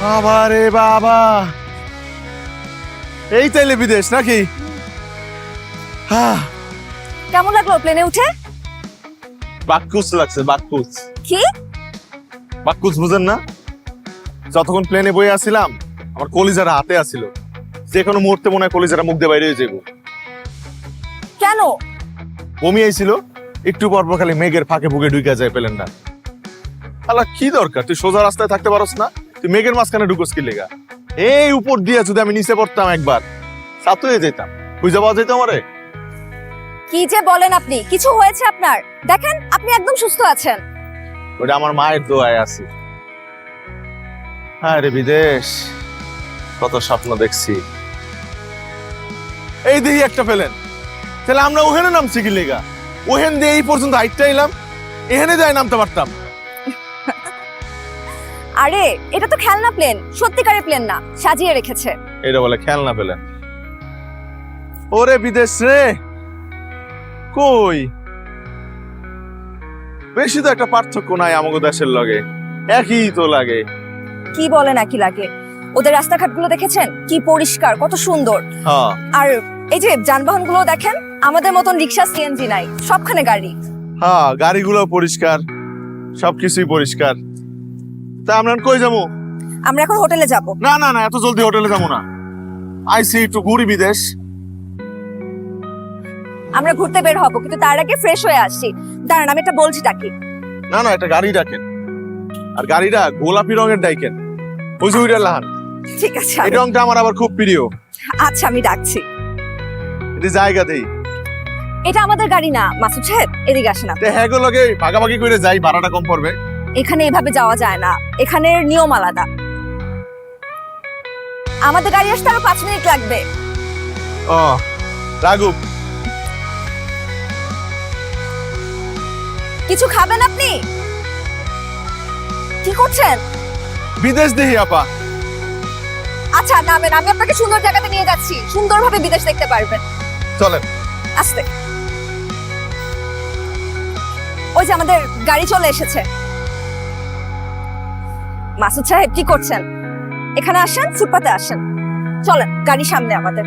বাবা রে বাবা, এই তাইলে বিদেশ নাকি? কেমন লাগলো প্লেনে উঠে? বাক্কুস লাগছে, বাক্কুস। কি বাক্কুস বুঝেন না? যতক্ষণ প্লেনে বয়ে আসছিলাম আমার কলিজারা হাতে আসছিল, যে কোনো মুহূর্তে মনে হয় কলিজারা মুখ দিয়ে বাইরে হয়ে যাবো। কেন? বমি আইছিল, একটু পর পর খালি মেঘের ফাঁকে ফুকে ঢুকে যায় প্লেনটা। আল্লাহ, কি দরকার? তুই সোজা রাস্তায় থাকতে পারস না? তুই মেঘের মাঝখানে ঢুকোস কি লেগা? এই উপর দিয়ে যদি আমি নিচে পড়তাম একবার, সাত হয়ে যেতাম, বুঝতে পাওয়া যেত আমারে। কি যে বলেন আপনি? কিছু হয়েছে আপনার? দেখেন আপনি একদম সুস্থ আছেন। ওটা আমার মায়ের দোয়ায় আছে। হ্যাঁ রে, বিদেশ কত স্বপ্ন দেখছি। এই দেখি একটা পেলেন, তাহলে আমরা ওখানে নামছি কি লেগা? ওখান দিয়ে এই পর্যন্ত হাইটটা এলাম, এখানে যাই নামতে পারতাম। আরে এটা তো খেলনা প্লেন, সত্যিকারের প্লেন না, সাজিয়ে রেখেছে। এটা বলে খেলনা পেলেন? ওরে বিদেশ রে, কই বেশি তো একটা পার্থক্য নাই আমাগো দেশের লগে, একই তো লাগে। কি বলেন একই লাগে? ওদের রাস্তাঘাটগুলো দেখেছেন কি পরিষ্কার, কত সুন্দর। হ্যাঁ আর এই যে যানবাহনগুলো দেখেন, আমাদের মতন রিক্সা সিএনজি নাই, সবখানে গাড়ি। হ্যাঁ, গাড়িগুলো পরিষ্কার, সবকিছুই পরিষ্কার। তা আমরা কই যাবো? আমরা এখন হোটেলে যাব। না না না, এত জলদি হোটেলে যাবো না। আইসি একটু ঘুরি বিদেশ। আমরা ঘুরতে বের হবো, কিন্তু তার আগে ফ্রেশ হয়ে আসছি। দাঁড়ান আমি একটা বলছি তাকে। না না, একটা গাড়ি ডাকেন, আর গাড়িটা গোলাপি রঙের ডাইকেন, ওই যে ওইটার লাহান। ঠিক আছে এই রংটা আমার আবার খুব প্রিয়। আচ্ছা আমি ডাকছি। এটা জায়গা দেই। এটা আমাদের গাড়ি না মাসুদ সাহেব, এদিকে আসেন আপনি। হ্যাঁ গো, লগে ভাগাভাগি করে যাই, ভাড়াটা কম পড়বে। এখানে এভাবে যাওয়া যায় না, এখানের নিয়ম আলাদা। আমাদের গাড়ি আসতে আরো 5 মিনিট লাগবে। ও রাঘব, কিছু খাবেন আপনি? কি করছেন? বিদেশ দেখি আপা। আচ্ছা নামেন, আমি আপনাকে সুন্দর জায়গাতে নিয়ে যাচ্ছি, সুন্দরভাবে বিদেশ দেখতে পারবেন। চলেন। আস্তে। ওই যে আমাদের গাড়ি চলে এসেছে। মাসুদ সাহেব কি করছেন? এখানে আসেন, ফুটপাতে আসেন। চলেন, গাড়ি সামনে আমাদের।